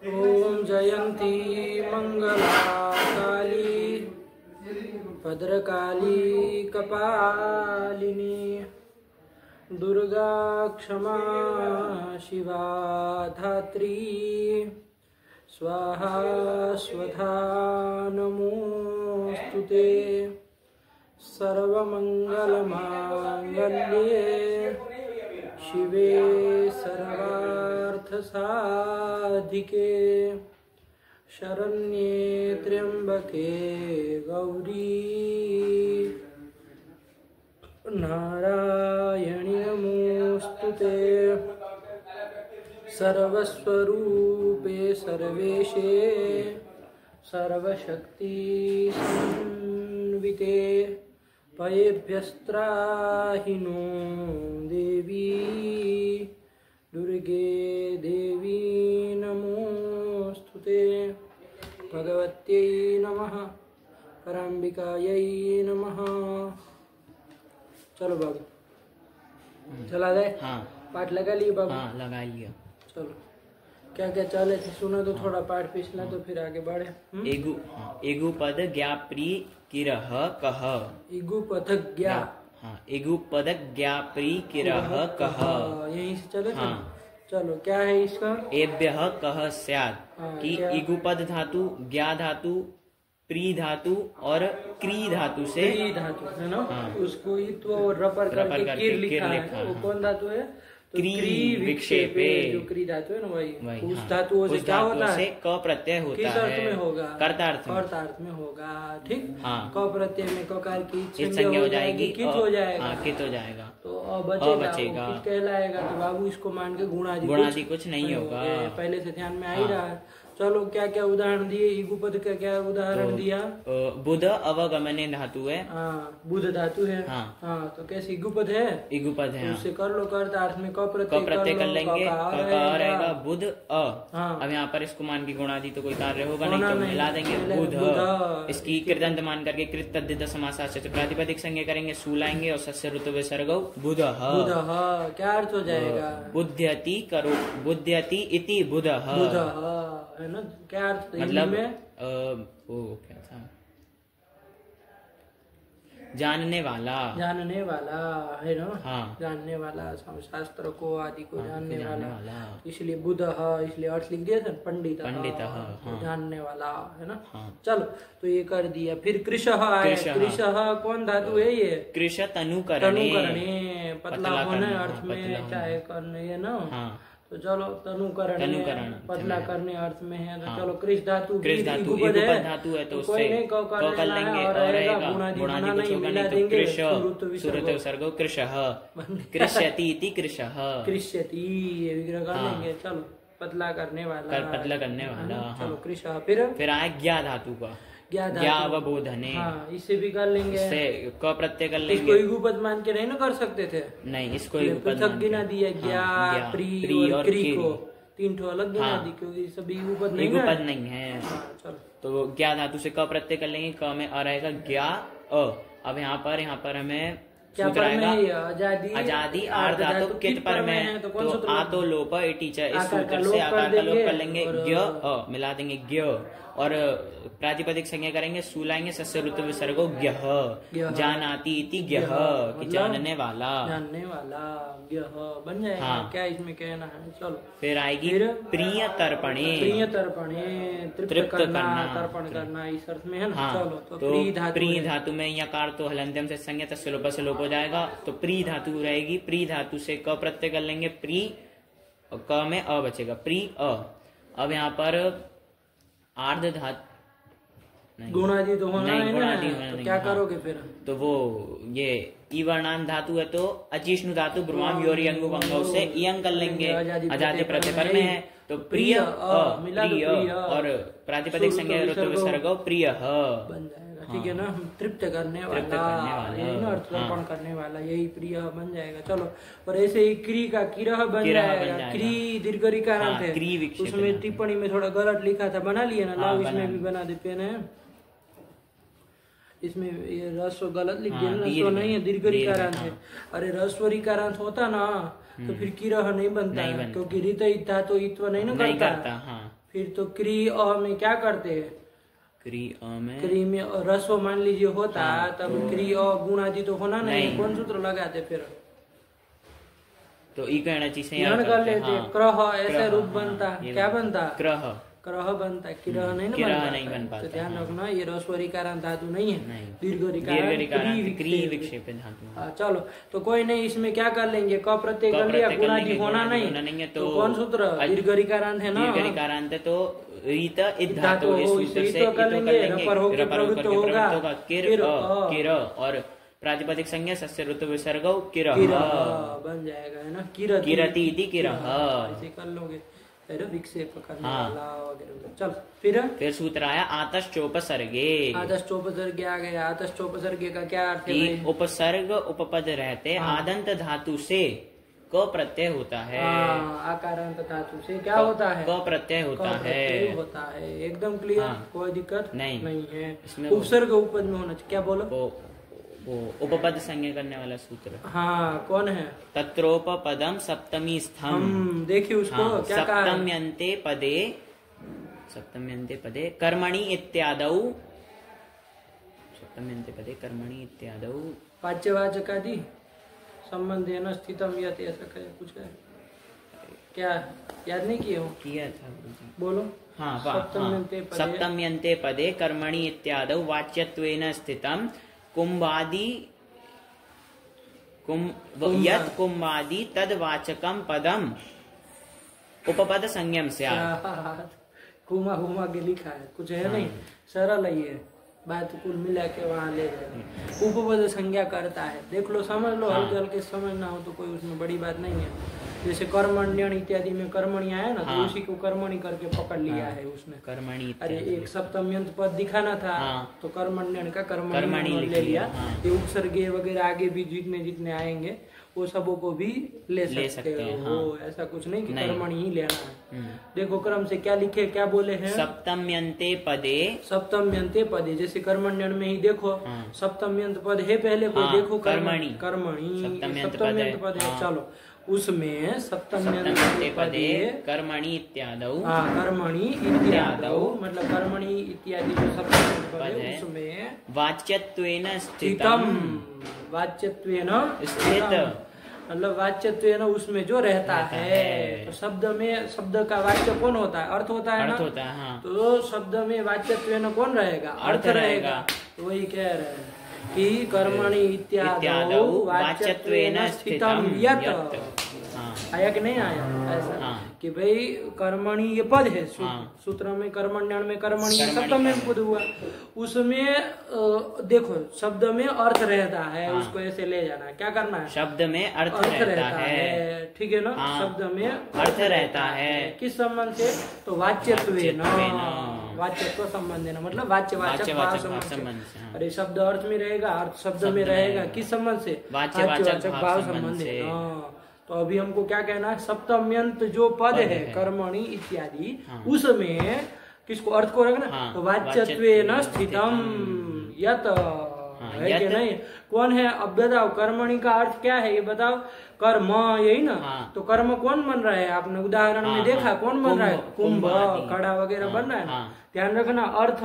ओम जयंती मंगला काली भद्रकाली कपालिनी दुर्गा क्षमा शिवा धात्री स्वाहा स्वधा नमोस्तुते सर्वमंगलमांगल्ये शिवे सर्वार्थसाधिके शरण्ये त्र्यंबके गौरी नारायणी नमोस्तुते सर्वस्वरूपे सर्वेशे सर्वशक्ति संविते पयेभ्यस्त्राहि नो देवी दुर्गे देवी नमोस्तुते भगवत्यै नमः पराम्बिकायै नमः। चलो बाबू चला जाए। हाँ पाठ लगा लिए बाबू? हाँ लगा लिया। चलो क्या क्या चाले थे सुनो तो थोड़ा पाठ पिछला तो फिर आगे बढ़े। एगु पद ज्ञाप्री किरह कह। इगु पथक ज्ञा। हाँ एगु पद ज्ञाप्री किरह कह यहीं से चले। हाँ चलो क्या है इसका? एभ्यः कह स्यात् कि इगु पद धातु ज्ञा धातु प्री धातु और क्री धातु से क्री धातु है ना। हाँ। उसको इत्व और रपर करके किर लिखा है। वो कौन धातु है? तो क्री विक्षेपे जो क्री धातु है ना वही उस धातुओं से क्या होता है? क प्रत्यय होता है। किस अर्थ में होगा? कर्तार्थ में होगा। ठीक। हाँ क प्रत्यय में ककार की संज्ञा हो जाएगी, कित हो जाएगा। हाँ कित हो जाएगा तो बचेगा कित कहलाएगा। तो बाबू इसको मान के गुणादि कुछ नहीं होगा। पहले से ध्यान में आ ही रहा है। चलो क्या क्या उदाहरण दिए? इगुपद का क्या उदाहरण दिया? बुध अवगमने धातु है। हाँ बुध धातु है। हाँ तो कैसे इगुपद है? इगुपद है। उससे कर लो कर्तार्थ में क प्रत्यय कर लेंगे। रहेगा बुध अ। अब यहाँ पर इसको मान के गुणादि तो कोई कार्य होगा नहीं तो मिला देंगे बुध। इसकी कृदंत मान करके कृत तद्धित समासाश्च प्रातिपदिक संज्ञा करेंगे सुलाएंगे और सस्य ऋतु विसर्गौ बुध। क्या अर्थ हो जाएगा? बुद्ध्यति करो बुद्ध्यति इति बुध है ना। क्या अर्थ मतलब वो क्या था? जानने वाला है ना। हाँ जानने वाला शास्त्र को आदि को जानने वाला। इसलिए बुध इसलिए अर्थ लिख दिया था पंडित। हाँ। जानने वाला है ना। हाँ। चलो तो ये कर दिया। फिर कृष है। कृष कौन धातु है? ये कृष तनु करने पतला होने अर्थ में चाहे करने ये ना। हाँ। तो चलो तनुकरण पतला करने अर्थ में है। तो चलो कृष धातु धातु है तो कोई नहीं कर लेंगे और रहेगा गुणादि नहीं मिला देंगे। सुरत विसर्गो कृषः कृष्यति इति कृषः कृष्यति ये विग्रह कर लेंगे। चलो पतला करने वाला चलो कृष। फिर आए ज्ञा धातु का ज्ञावबोधने। हाँ इससे भी कर लेंगे। इससे क प्रत्यय कर लेंगे। इसको इगुपद मान के नहीं ना कर सकते थे? नहीं इसको पृथक गिना दिया। ज्ञा प्री और क्री को तीन ठो अलग गिना दी क्योंकि सभी इगुपद नहीं है। चलो तो ज्ञा धातु से क प्रत्यय कर लेंगे। क में अ रहेगा ज्ञा अ। अब यहाँ पर हमें सूत्र आएगा आजादी आर्ध धातु कित पर में तो आ तो लोप टीचर इस सूत्र से आकार का लोप कर लेंगे। ज्ञ अ मिला देंगे ज्ञ और प्रातिपदिक संज्ञा करेंगे सुलाएंगे सस्य ऋतु विसर्गो ज्ञः जानाति इति ज्ञः कि जानने वाला ज्ञः बन जाएगा। हाँ। क्या इसमें कहना है? चलो फिर आएगी प्रिय तर्पणे तृप्त करना तर्पण करना इस अर्थ में है ना। हाँ। चलो तो प्री धातु में यकार तो हलंत्यम से संज्ञा तस्य लोप से लोप हो जाएगा। तो प्री धातु रहेगी। प्री धातु से क प्रत्यय कर लेंगे। प्री क में अ बचेगा प्री अ। अब यहाँ पर आर्ध धातु गुणादि तो होना है ना। तो क्या करोगे फिर? तो वो ये ईवर्णान धातु है तो अचिष्णु धातु ब्रह्म योरी अंगु भंगौ से इयं कर लेंगे। अजाति प्रत्यय पर में है तो प्रिय प्रिय और प्रातिपदिक संज्ञा ऋतु विसर्गो प्रिय बन जाएगा। ठीक है ना। तृप्त करने वाला अर्थर्पण करने वाला यही प्रिय बन जाएगा। चलो और ऐसे ही क्री का किरह बन जाएगा। क्री दीर्घ ऋकारांत है। उसमें टिप्पणी में थोड़ा गलत लिखा था बना लिया ना। लाओ इसमें भी बना देते हैं। इसमें ये रस्व गलत लिख दिया। रस्व नहीं है दीर्घ ऋकारांत है। अरे रस्व ऋकारांत होता ना तो फिर किरह नहीं बनता क्योंकि ऋत था तो इत्व नहीं ना करता। फिर तो क्री अ में क्या करते हैं? क्री में रसो मान लीजिए होता तब क्री अ गुणादि तो होना नहीं, कौन सूत्र लगाते फिर? तो इकरणची से कर लेते क्रह, ऐसे रूप बनता, क्या बनता? क्रह बनता है, किरह नहीं बन पाता। तो ध्यान रखना ये रस्वरी कारण धातु नहीं है, दीर्घ विक्षेप धातु। चलो तो कोई नहीं, इसमें क्या कर लेंगे? क प्रत्यय कर लिया, गुणादि होना नहीं तो कौन सूत्र? दीर्घ कारांत है ना, दीर्घ कारांत है तो रीत धातु, इस सूत्र से कर लेंगे, रपर होकर प्रवृत्त होगा किर और प्रातिपदिक संज्ञा सस्य ऋतु विसर्ग किरह बन जाएगा, है ना, किरति इति किरह, ऐसे कर लोगे, विक्षेप करने वाला वगैरह। चल फिर सूत्र आया आतश्चोपसर्गे। आतश्चोपसर्गे आ गया। आतश्चोपसर्गे का क्या अर्थ है? उपसर्ग उपपद रहते आदंत धातु से क प्रत्यय होता है। आकारांत धातु से क्या होता है? क प्रत्यय होता है। एकदम क्लियर, कोई दिक्कत नहीं है। उपसर्ग उपपद में होना चाहिए। क्या बोलो? वो उपपद संज्ञा करने वाला सूत्र। हाँ, कौन है? तत्रोपपदम सप्तमी स्थम। देखिए उसको क्या कहा? सप्तम्यन्ते पदे कर्मणि इत्यादौ। सप्तम्यन्ते पदे कर्मणि इत्यादौ वाच्यवाचकादि संबंधेन स्थितम यत्, ऐसा कुछ है क्या? याद नहीं किए हो? किया था। बोलो। हाँ, सप्तम्यन्ते पदे कर्मणि इत्यादौ वाच्यत्वेन स्थितम कुंभादि यत् कुंभादि तद्वाचकम पदम उपपद संज्ञम स्यात्। कुमा हुमा के लिखा है, कुछ है नहीं, सरल ही है, बात कुल मिला के वहाँ ले जाए। उपपद संज्ञा करता है, देख लो, समझ लो, हल्के हल्के समझना हो तो कोई उसमें बड़ी बात नहीं है। जैसे कर्मण्यण इत्यादि में कर्मणि आया ना, तो उसी को कर्मणि करके पकड़ लिया है उसने, कर्मणि। अरे एक सप्तम्यंत पद दिखाना था तो कर्मण्यण का कर्मणि ले लिया। ये उपसर्गे वगैरह आगे भी जितने आएंगे वो सबों को भी ले सकते हो। ऐसा कुछ नहीं कि कर्मणि ही लेना है। देखो क्रम से क्या लिखे, क्या बोले हैं? सप्तम्यन्ते पदे, जैसे कर्मण्यण में ही देखो सप्तम्यंत पद है, पहले को देखो कर्मणि सप्तम्यंत पद है। चलो उसमें सप्तम्यन्ते पदे कर्मणि इत्यादौ, मतलब कर्मणि इत्यादि जो सप्तम्यंत पद है उसमें वाच्यत्वेन स्थितम, मतलब वाच्यत्वेन उसमें जो रहता है। तो शब्द में शब्द का वाच्य कौन होता है? अर्थ होता है ना। तो शब्द में वाच्यत्वेन कौन रहेगा? अर्थ रहेगा। तो वही कह रहे हैं कि कर्मणि इत्यादौ वाच्यत्वेन स्थितम यत्। आया कि नहीं आया? ऐसा कि भाई कर्मणि ये पद है, सूत्र में कर्मण्यण में कर्मणि सप्तम पद हुआ, उसमें देखो शब्द में अर्थ रहता है, उसको ऐसे ले जाना। क्या करना है? शब्द में अर्थ रहता है, ठीक है ना। शब्द में अर्थ रहता है, किस संबंध से? तो वाच्यत्वेन, वाच्यत्व संबंध है, मतलब वाच्यवाचक भाव संबंध से। अरे शब्द अर्थ में रहेगा, अर्थ शब्द में रहेगा, किस संबंध से? वाच्यवाचक भाव संबंध है। तो अभी हमको क्या कहना है? सप्तम्यंत जो पद है कर्मणि इत्यादि, उसमें किसको? अर्थ को रखना। तो वाच्यत्वेन स्थितम यत्, है कि नहीं? कौन है? अब बताओ कर्मणि का अर्थ क्या है ये बताओ। कर्म, यही ना। तो कर्म कौन बन रहा है? आपने उदाहरण में देखा कौन बन रहा है? कुंभ, कड़ा वगैरह बन रहा है। ध्यान रखना, अर्थ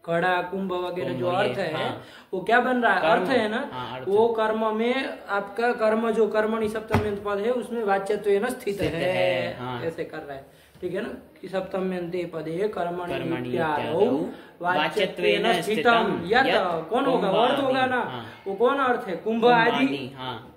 कड़ा कुंभ वगैरह जो अर्थ है वो क्या बन रहा है? अर्थ है ना। वो कर्म में आपका कर्म जो कर्मणि सप्तम्यंत पद है उसमें वाच्यत्वेन स्थित है, ऐसे कर रहा है, ठीक है ना। कि सप्तम्यन्ते पदे कर्मणि इत्यादौ वाच्यत्वेन स्थितम यत्, कौन होगा? अर्थ होगा ना। वो कौन अर्थ है? कुंभ आदि,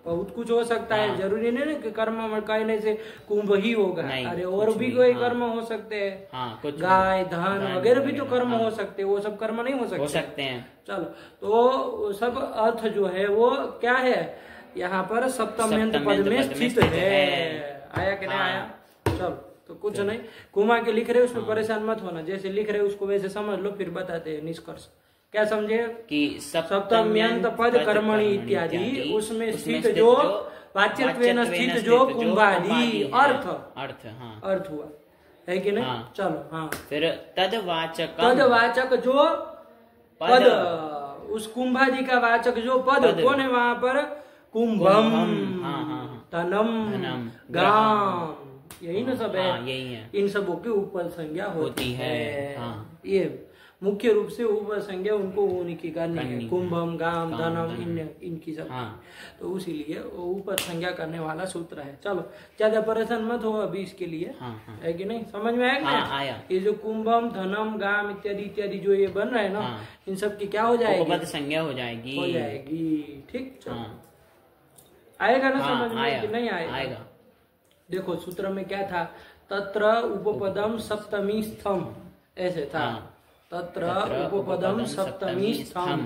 बहुत कुछ हो सकता है, जरूरी नहीं ना कि कर्म कहने से कुंभ ही होगा। अरे और भी कोई कर्म हो सकते हैं, गाय धन वगैरह भी तो कर्म हो सकते हैं, वो सब कर्म नहीं हो सकते हैं। चलो तो सब अर्थ जो है वो क्या है? यहाँ पर सप्तम्यंत पद में स्थित है। आया कि नहीं आया? चलो तो कुछ नहीं, कुमा के लिख रहे उसमें परेशान मत होना, जैसे लिख रहे उसको वैसे समझ लो, फिर बताते हैं निष्कर्ष। क्या समझे? कि सप्तम्यंत पद कर्मणि इत्यादि उसमें स्थित जो वाच्यत्वेन स्थित जो कुंभादि अर्थ हुआ, है कि नहीं? चलो फिर तदवाचक जो पद, उस कुंभादि का वाचक जो पद कौन है वहां पर? कुंभम, तनम, गाम, यही ना सब है, यही है। इन सबों की उपपद संज्ञा होती है। हाँ। ये मुख्य रूप से उपपद संज्ञा उनको उनकी करनी है, कुंभम गाम धनम इनकी सब। तो उसीलिए उपपद संज्ञा करने वाला सूत्र है। चलो ज्यादा परेशान मत हो अभी इसके लिए, है कि नहीं? समझ में आएगा? आया। ये जो कुंभम धनम गाम इत्यादि इत्यादि जो ये बन रहा है ना, इन सब की क्या हो जाएगी? उपपद संज्ञा हो जाएगी। ठीक, चलो आएगा ना समझ में कि नहीं आएगा? देखो सूत्र में क्या था, तत्र उपपदम सप्तमी स्थम, ऐसे था। तत्र उपपदम सप्तमी स्थम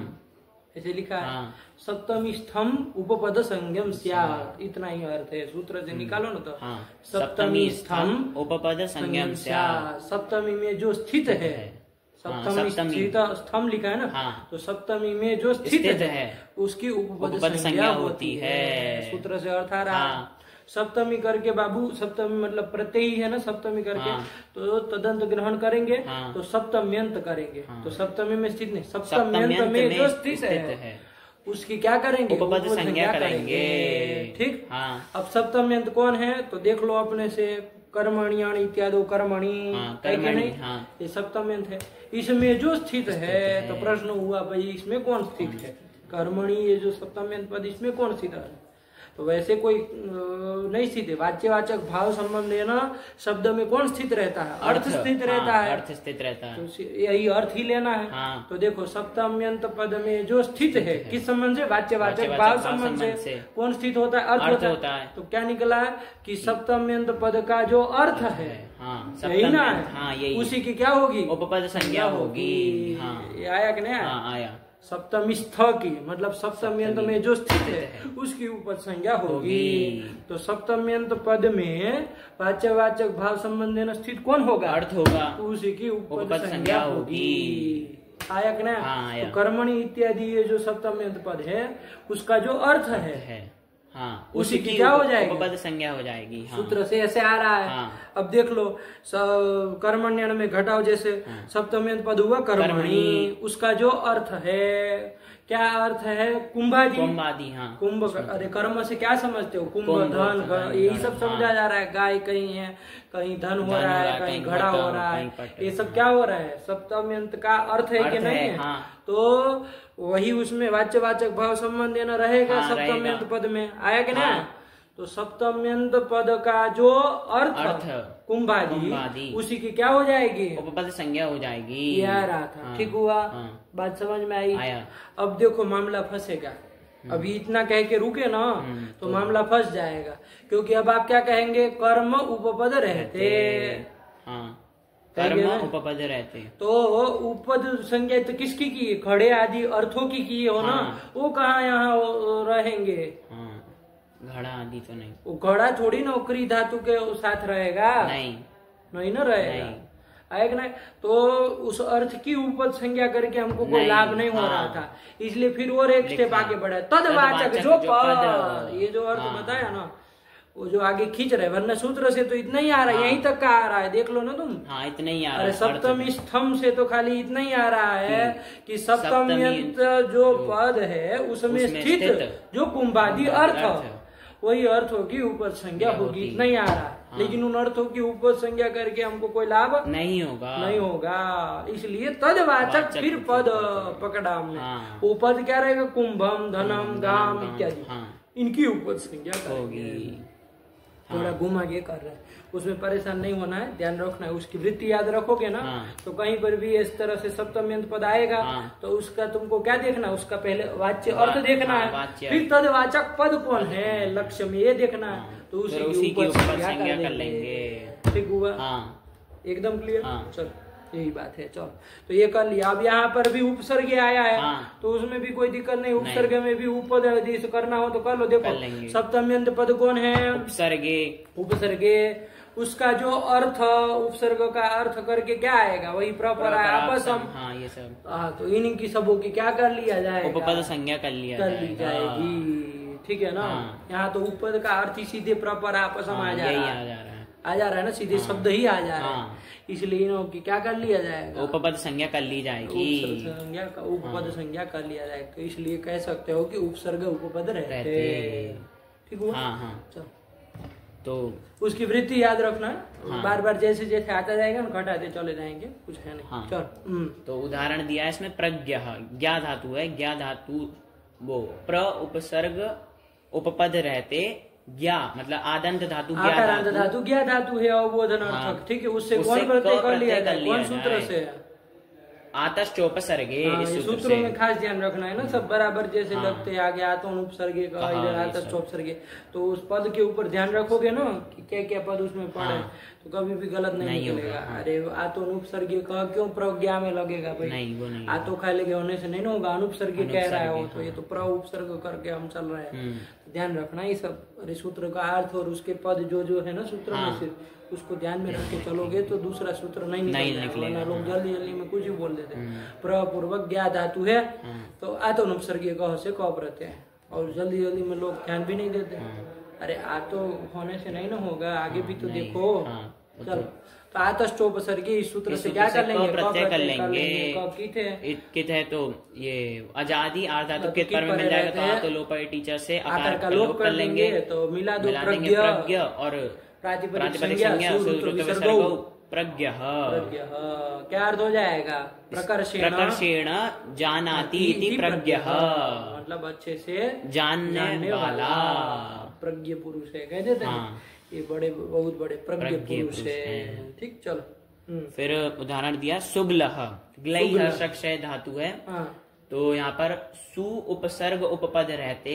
ऐसे लिखा है। सप्तमी स्थम उपपद संज्ञम स्यात्, इतना ही अर्थ है। सूत्र से निकालो ना तो सप्तमी स्थम उपपद संज्ञम स्यात्। सप्तमी में जो स्थित है, सप्तमी स्थित स्थम लिखा है ना, तो सप्तमी में जो स्थित है उसकी उपपद संज्ञा होती है। सूत्र से अर्थ आ रहा है। सप्तमी करके बाबू, सप्तमी मतलब प्रत्यय है ना, सप्तमी करके तो तदंत ग्रहण करेंगे तो सप्तम्यंत करेंगे। तो सप्तमी में स्थित नहीं, सप्तम्यंत में जो स्थित है उसकी क्या करेंगे? उपपद संज्ञा करेंगे। ठीक। अब सप्तम्यंत कौन है तो देख लो अपने से, कर्मणियाण इत्यादि कर्मणि, है कि नहीं? ये सप्तम्यंत है। इसमें जो स्थित है तो प्रश्न हुआ भाई इसमें कौन स्थित है? कर्मणि, ये जो सप्तम्यंत पद इसमें कौन स्थित है? तो वैसे कोई नहीं स्थित है। वाच्यवाचक भाव संबंध है ना, शब्द में कौन स्थित रहता है? अर्थ स्थित रहता है। अर्थ स्थित रहता है, तो यही अर्थ ही लेना है। तो देखो सप्तम्यंत पद में जो स्थित है किस संबंध से? वाच्यवाचक भाव संबंध से। कौन स्थित होता है? अर्थ होता है। तो क्या निकला है कि सप्तम्यंत पद का जो अर्थ है यही ना है, उसी की क्या होगी? उपपद संज्ञा होगी। ये आया कि नहीं आया? सप्तमी स्थ की मतलब सप्तम्यंत में जो स्थित है उसकी उपपद संज्ञा होगी। तो सप्तम्यंत पद में वाच्यवाचक भाव संबंध में स्थित कौन होगा? अर्थ होगा, तो उसी की उपपद संज्ञा होगी। आया कि नहीं? तो कर्मणि इत्यादि ये जो सप्तम्यंत पद है उसका जो अर्थ है उसी की क्या हो जाएगी? उपपद संज्ञा हो जाएगी। सूत्र से ऐसे आ रहा है। अब देख लो कर्मण्यन में घटाओ, जैसे सप्तम्यंत पद हुआ कर्मणि, उसका जो अर्थ है, क्या अर्थ है? कुंभादि। कुंभ, अरे कर्म से क्या समझते हो? कुंभ धन, यही सब समझा जा रहा है। गाय कहीं है, कहीं धन हो रहा है, कहीं घड़ा हो रहा है, ये सब क्या हो रहा है? सप्तम्यंत का अर्थ है कि नहीं है? तो वही उसमें वाच्यवाचक भाव संबंध देना रहेगा सप्तम्यंत पद में। आया कि नहीं? तो सप्तम्यंत पद का जो अर्थ कुंभादि, उसी की क्या हो जाएगी? उपपद संज्ञा हो जाएगी। यह रहा था। ठीक हुआ? बात समझ में आई? अब देखो मामला फंसेगा। अभी इतना कह के रुके ना तो मामला फंस जाएगा, क्योंकि अब आप क्या कहेंगे? कर्म उपपद रहते, कर्म उपपद रहते, तो उपपद संज्ञा तो किसकी की? खड़े आदि अर्थों की हो ना, वो कहाँ यहाँ रहेंगे? घड़ा आदि तो नहीं, वो घड़ा थोड़ी नौकरी धातु के साथ रहेगा, नहीं ना रहेगा। आएगा ना? तो उस अर्थ की उपपद संज्ञा करके हमको कोई लाभ नहीं हो रहा था, इसलिए फिर और एक स्टेप आगे बढ़ा। तदवाचक जो पद, ये जो अर्थ बताया ना वो जो आगे खींच रहे, वरना सूत्र से तो इतना ही आ रहा है, यहीं तक का आ रहा है। देख लो ना तुम, इतना ही आ रहा है। अरे सप्तमी स्तंभ से तो खाली इतना ही आ रहा है कि सप्तम्यंत जो पद है उसमें स्थित जो कुंभादि अर्थ, वही अर्थों की उपपद संज्ञा होगी, इतना ही आ रहा है। लेकिन उन अर्थों की उपपद संज्ञा करके हमको कोई लाभ नहीं होगा, इसलिए तदवाचक फिर पद पकड़ा हमने। वो पद क्या रहेगा? कुंभम धनम गाम इत्यादि, इनकी उपपद संज्ञा होगी। थोड़ा घुमा के कर रहे हैं, उसमें परेशान नहीं होना है, ध्यान रखना है। उसकी वृत्ति याद रखोगे ना तो कहीं पर भी इस तरह से सप्तम्यंत पद आएगा तो उसका तुमको क्या देखना, उसका पहले वाच्य अर्थ देखना है, फिर तदवाचक पद कौन है लक्ष्य में ये देखना है, तो उसी की उपपद संज्ञा कर लेंगे। ठीक हुआ? एकदम क्लियर? चलो यही बात है। चलो तो ये कर लिया। अब यहाँ पर भी उपसर्ग आया है तो उसमें भी कोई दिक्कत नहीं, उपसर्ग में भी उपपद करना हो तो कर लो। देखो सप्तम्यंत पद कौन है? उपसर्गे, उसका जो अर्थ उपसर्ग का अर्थ करके क्या आएगा? वही प्रपर आपसम। ये सब तो इनकी सबों की क्या कर लिया जाएगा? उपपद संज्ञा कर ली जाएगी। ठीक है ना? यहाँ तो उपपद का अर्थ ही सीधे प्रपर आपसम आ जा रहा है ना, सीधे शब्द ही आ जा रहा है, इसलिए इन्हों की क्या कर लिया जाएगा? उपपद संज्ञा कर ली जाएगी। उपपद संज्ञा कर लिया जाएगा, तो इसलिए कह सकते हो कि उपसर्ग उपपद रहते। ठीक हुआ? चलो तो उसकी वृत्ति याद रखना। हाँ। बार बार जैसे जैसे आता जाएगा ना घटाते चले जाएंगे, कुछ है नहीं। हाँ। चल। तो उदाहरण दिया है इसमें प्रज्ञ, ज्ञा धातु है, ज्ञा धातु वो प्र उपसर्ग उपपद रहते ज्ञा मतलब आदंत धातु, ज्ञा धातु है अवबोधन अर्थक। ठीक है, उससे कौन प्रत्यय कर लिया जाए, कौन सूत्र से? आतश्चोपसर्गे। सूत्रों में खास ध्यान रखना है ना, सब बराबर जैसे लगते हैं आगे आतोन उपसर्गे का, इधर आतश्चोपसर्गे, तो उस पद के ऊपर ध्यान रखोगे ना कि क्या क्या पद उसमें पड़े, तो कभी भी गलत नहीं निकलेगा। अरे आतोन उपसर्गे का क्यों प्रज्ञा में लगेगा भाई? नहीं, आतो खा लेगे होने से नहीं ना होगा, अनुपसर्गे कह रहा है वो, तो ये तो प्र उपसर्ग करके हम चल रहे हैं। ध्यान रखना ये सब। अरे सूत्र का अर्थ और उसके पद जो है ना सूत्र में से, उसको ध्यान में रख के चलोगे तो दूसरा सूत्र नहीं निकलेगा। लोग जल्दी जल्दी में कुछ भी बोल देते हैं। प्रपूर्वक ज्ञा धातु है तो आतो अनुपसर्गीय क से क प्रत्यय है, और जल्दी जल्दी में लोग ध्यान भी नहीं देते। अरे आतो होने से नहीं ना होगा, आगे भी तो देखो। चलो, तो आतश्चोपसर्गी इस सूत्र से क्या कर लेंगे? प्रत्यय कर लेंगे। कित है तो ये अजादी आधातु कित पर मिल जाएगा, तो आतो लोप टीचर से आकार का लोप कर लेंगे, तो मिला दो प्रज्ञ और प्रातिपदिक संज्ञा सूत्र विसर्गो प्रज्ञ। क्या अर्थ हो जाएगा? प्रकर्षेण जानाति इति प्रज्ञ, मतलब अच्छे से जानने वाला प्रज्ञ पुरुष है, कह देते हैं। ये बहुत बड़े प्रज्ञ पुरुष है। ठीक, चलो। फिर उदाहरण दिया सुगलह, ग्लई हर्षक धातु है। तो यहाँ पर सु उपसर्ग उपपद रहते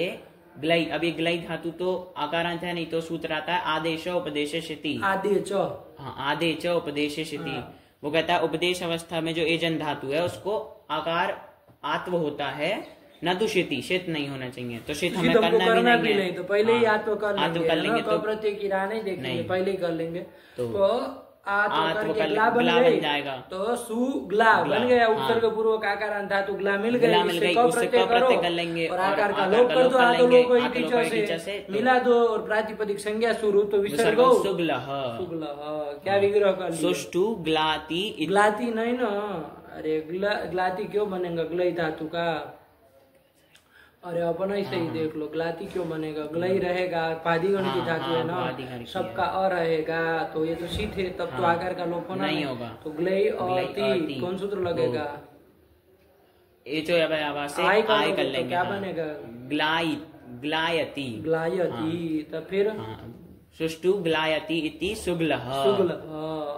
ग्लई। अब ये ग्लई धातु तो आकारांत है, नहीं तो सूत्र आता है आदेश उपदेश शिति। आदेश, हाँ, आदेश उपदेश शिति। वो कहता है उपदेश अवस्था में जो एजन धातु है उसको आकार आत्व होता है, न तो शिति, शित नहीं होना चाहिए। तो शित हमें करना भी नहीं, तो पहले ही आत्व कर लेंगे, तो प्रत्यय की राह नहीं देखेंगे, पहले ही कर लेंगे। तो आत्व ग्ला बन जाएगा, तो सुग्ला बन गया। उपसर्ग पूर्वक आकार धातु ग्ला मिल गई, प्रत्यय कर लेंगे और आकार का लोप कर दो, आतो लोप टीचर से मिला दो, और प्रातिपदिक संज्ञा शुरू तो विसर्ग सुगलह। क्या विग्रह कर लिया? सुष्टु ग्लाति। ग्लाति नहीं ना, अरे ग्लाति क्यों बनेगा ग्लई धातु का? अरे अपन ऐसे ही देख लो, ग्लाति क्यों बनेगा? ग्लई रहेगा, पादिगण की धातु है ना, सबका अ रहेगा, तो ये तो शीत है, तब तो आकार का लोप होना नहीं होगा। तो ग्लई और ती कौन सूत्र लगेगा? ये जो आवाज से आय कर लेंगे, क्या बनेगा? ग्लायति। तो फिर सुष्टु ग्लायति इति सुगलह।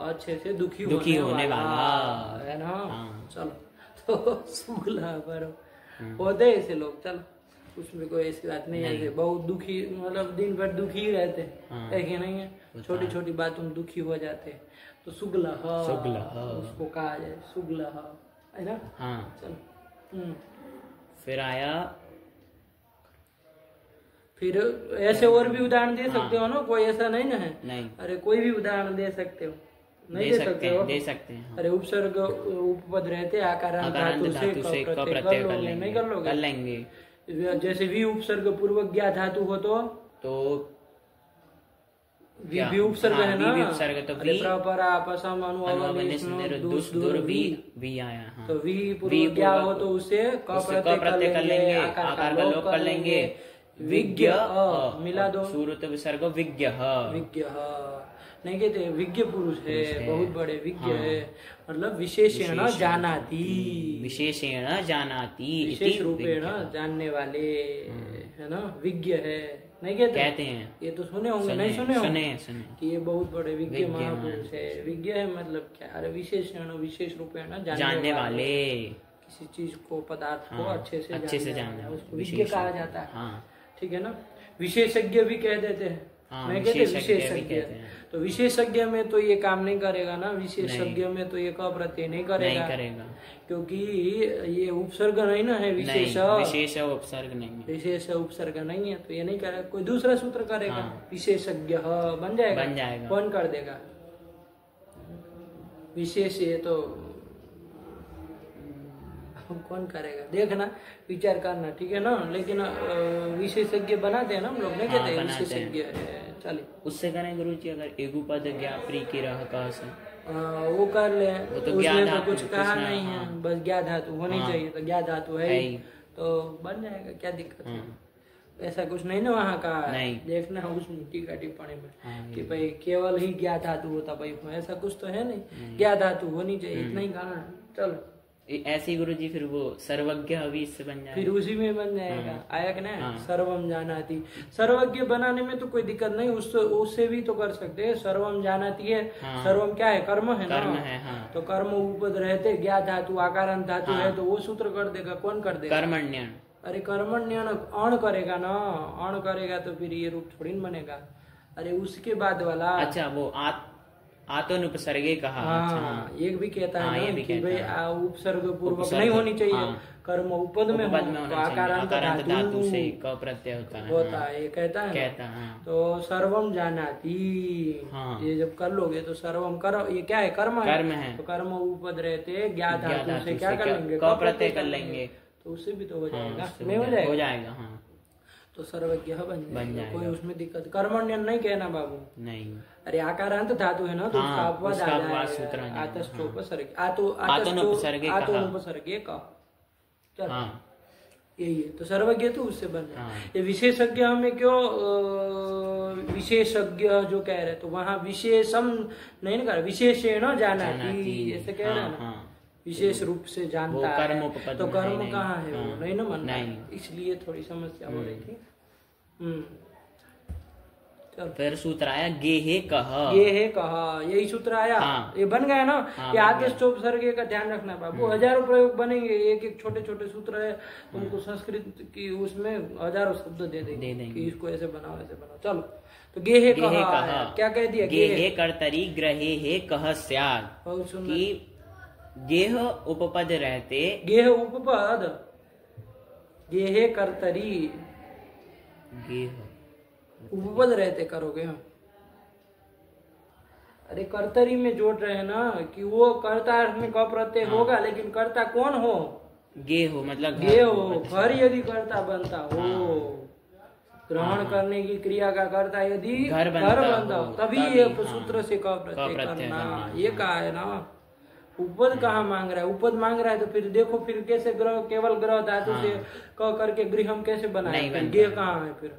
अच्छे से दुखी होने वाला है ना। चलो, तो सुगलह पर होते ऐसे लोग। चलो, उसमें कोई ऐसी बात नहीं है। बहुत दुखी, मतलब दिन भर दुखी ही रहते हैं, कि नहीं है? छोटी छोटी बातों में दुखी हो जाते हैं, तो सुगलह उसको कहा जाए, सुगलह, है ना। चलो। फिर आया, फिर ऐसे और भी उदाहरण दे सकते हो ना, कोई ऐसा नहीं ना है? नहीं। अरे कोई भी उदाहरण दे सकते हो, नहीं दे सकते हैं। अरे उपसर्ग उपपद रहते आकार धातु से प्रत्यय कर लोगे, नहीं कर लोगे? कर लेंगे। जैसे वी उपसर्ग पूर्वक ज्ञा धातु हो तो वी उपसर्ग है ना, तो वी आया। तो वी पूर्वक ज्ञा हो तो उसे क प्रत्यय कर लेंगे, आकार का लोप कर लेंगे। विज्ञ मिला दो, सूरत विसर्ग विज्ञ। नहीं कहते विज्ञ पुरुष है, बहुत बड़े विज्ञ है, मतलब विशेषेण जानाति, विशेषेण जानाति, विशेष रूपेण जानने वाले, है ना, विज्ञ है। नहीं कहते हैं? ये तो सुने होंगे, नहीं सुने होंगे कि ये बहुत बड़े विज्ञ महापुरुष है। विज्ञ है मतलब क्या? अरे विशेषण विशेष रूपेण जानने वाले, किसी चीज को, पदार्थ को अच्छे से जानना, उसको विज्ञ कहा जाता है। ठीक है ना। विशेषज्ञ भी कह देते हैं, नहीं कहते विशेषज्ञ। तो विशेषज्ञ में तो ये काम नहीं करेगा ना, विशेषज्ञ में तो ये क प्रत्यय नहीं करेगा, क्योंकि ये उपसर्ग नहीं ना है, विशेष उपसर्ग नहीं, विशेष उपसर्ग नहीं है, तो ये नहीं करेगा। कोई दूसरा सूत्र करेगा, विशेषज्ञ बन जाएगा। कौन कर देगा? विशेष ये तो कौन करेगा? देखना, विचार करना, ठीक है ना। लेकिन विशेषज्ञ बनाते हैं ना हम लोग, नहीं कहते विशेषज्ञ। चलिए, उससे करें गुरु जी, अगर एगुपद ज्ञाप्री की रह कहा से वो कर ले, वो तो उसमें तो कुछ कहा नहीं है, बस ज्ञा धातु होनी चाहिए, तो ज्ञा धातु है तो बन जाएगा, क्या दिक्कत है? ऐसा कुछ नहीं ना वहाँ का, नहीं। देखना उस टीका टिप्पणी में कि भाई केवल ही ज्ञा धातु होता भाई, ऐसा कुछ तो है नहीं, ज्ञा धातु होनी चाहिए, इतना ही कहना है। चलो ऐसे गुरु जी फिर वो सर्वज्ञ अभी इससे बन जाएगा, फिर उसी में बन जाएगा। आया कि ना, सर्वम जानाति। सर्वज्ञ बनाने में तो कोई दिक्कत नहीं, उससे भी तो कर सकते हैं। सर्वम जानाति है, सर्वम क्या है, कर्म है ना, तो कर्म उपद रहते ज्ञा धातु आकारांत धातु है, तो वो सूत्र कर देगा। कौन कर देगा, कर्मण्यन। अरे कर्मण्यन अण करेगा ना, अण करेगा तो फिर ये रूप थोड़ी न बनेगा। अरे उसके बाद वाला, अच्छा वो आत्मोपसर्गे कहा। हाँ, एक भी कहता है ना कि भाई उपसर्ग पूर्वक नहीं होनी चाहिए, कर्म उपद में हो, आकारांत धातु से क प्रत्यय होता है, ये कहता है, तो सर्वम जानाति। ये जब कर लोगे तो सर्वम कर, ये क्या है, कर्म है, तो कर्म उपद रहते ज्ञा धातु से क्या कर लेंगे, क प्रत्यय कर लेंगे, तो उससे भी तो हो जाएगा, नहीं हो जाएगा, तो सर्वज्ञ बन जाएगा, कोई उसमें दिक्कत। कर्मण्यन नहीं कहना बाबू, नहीं। अरे आकारांत धातु है ना, तो उसका अपवाद आ जाएगा, आतश्चोपसर्गे, आतोनुपसर्गे का, चल यही है। तो सर्वज्ञ तो उससे बन जाए। ये विशेषज्ञ में क्यों विशेषज्ञ जो कह रहे, तो वहाँ विशेषम नहीं ना कर, विशेषण जानाति ऐसे कह रहे हैं ना, विशेष रूप से जानता है, तो कर्म कहाँ है, वो नहीं ना मन, इसलिए थोड़ी समस्या हो रही थी। फिर सूत्र आया गेहे कह, यही सूत्र आया, ये बन गया ना। ये आतश्चोपसर्गे का ध्यान रखना बाबू, हजारों प्रयोग बनेंगे, एक एक छोटे छोटे सूत्र है, तुमको संस्कृत की उसमें हजारों शब्द दे देंगे कि इसको ऐसे बनाओ, ऐसे बनाओ। चलो, तो गेहे कह क्या कह दिया, गेहे कर्तरी ग्रहे हे कह स्यात्, कि गेह उपपद रहते, गेह उपपद, गेहे कर्तरी, गेह उपपद रहते करोगे हम। अरे कर्तरी में जोड़ रहे हैं ना, कि वो कर्ता में क प्रत्यय होगा, लेकिन कर्ता कौन हो, गे हो, मतलब गे हो, घर यदि कर्ता बनता हो, ग्रहण करने की क्रिया का कर्ता यदि घर बनता हो, तभी ये सूत्र से क प्रत्यय करना, ये कहा है ना। उपद कहाँ मांग रहा है, उपद मांग रहा है, तो फिर देखो फिर कैसे ग्रह, केवल ग्रह धातु से क करके गृहम कैसे बनाए, गे कहाँ है फिर।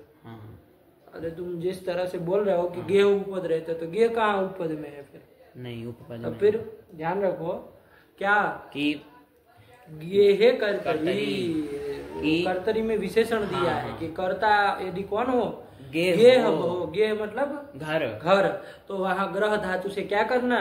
अरे तुम जिस तरह से बोल रहे हो कि गे उपद रहते, तो गे कहाँ उपद में है फिर, नहीं उपपद। तो फिर ध्यान रखो क्या, कि गेहे कर्तरी, कर्तरी में विशेषण दिया है कि कर्ता यदि कौन हो, गे हो, गे मतलब घर, तो वहाँ ग्रह धातु से क्या करना,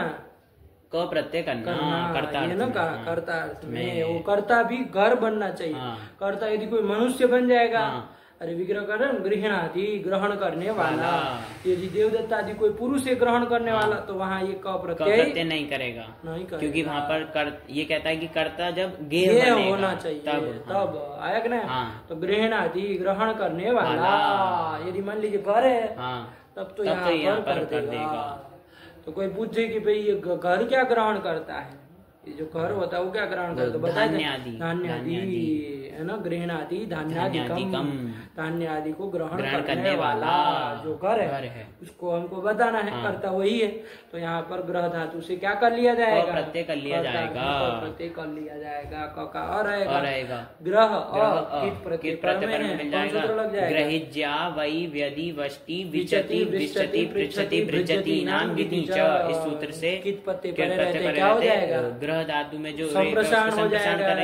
क प्रत्यय करना, कर्ता ये ना कहा, कर्ता अर्थ में वो कर्ता भी घर बनना चाहिए। कर्ता यदि कोई मनुष्य बन जाएगा, अरे विग्रह करण गृहणादि ग्रहण करने वाला, यदि देवदत्ता आदि कोई पुरुष से ग्रहण करने वाला, तो वहाँ ये क प्रत्यय नहीं करेगा, क्योंकि वहाँ पर ये कहता है कि कर्ता जब गे होना चाहिए, तब आया कि नहीं। तो गृहणादि ग्रहण करने वाला, यदि मान लीजिए घर है, तब तो यहाँ पर कर देगा। तो कोई पूछे कि भाई ये घर क्या ग्रहण करता है, ये जो घर होता है वो क्या ग्रहण करता है, बताए धान्यादि है ना, गृहणादि धान्यादिकम, धान्य आदि को ग्रहण करने वाला जो घर है उसको हमको बताना है, कर्ता वही है। तो यहाँ पर ग्रह धातु से क्या कर लिया जाएगा, प्रत्यय कर लिया जाएगा, प्रत्यय कर लिया जाएगा, का रहेगा ग्रह प्रत्यय मिल जाएगा, ग्रहिज्या वै व्यदि वष्टि विचति वृष्टि पृच्छति भृजति नाम विधि च। इस सूत्र से कित प्रत्यय क्या हो जाएगा, ग्रह धातु में जो संप्रसारण हो जाएगा,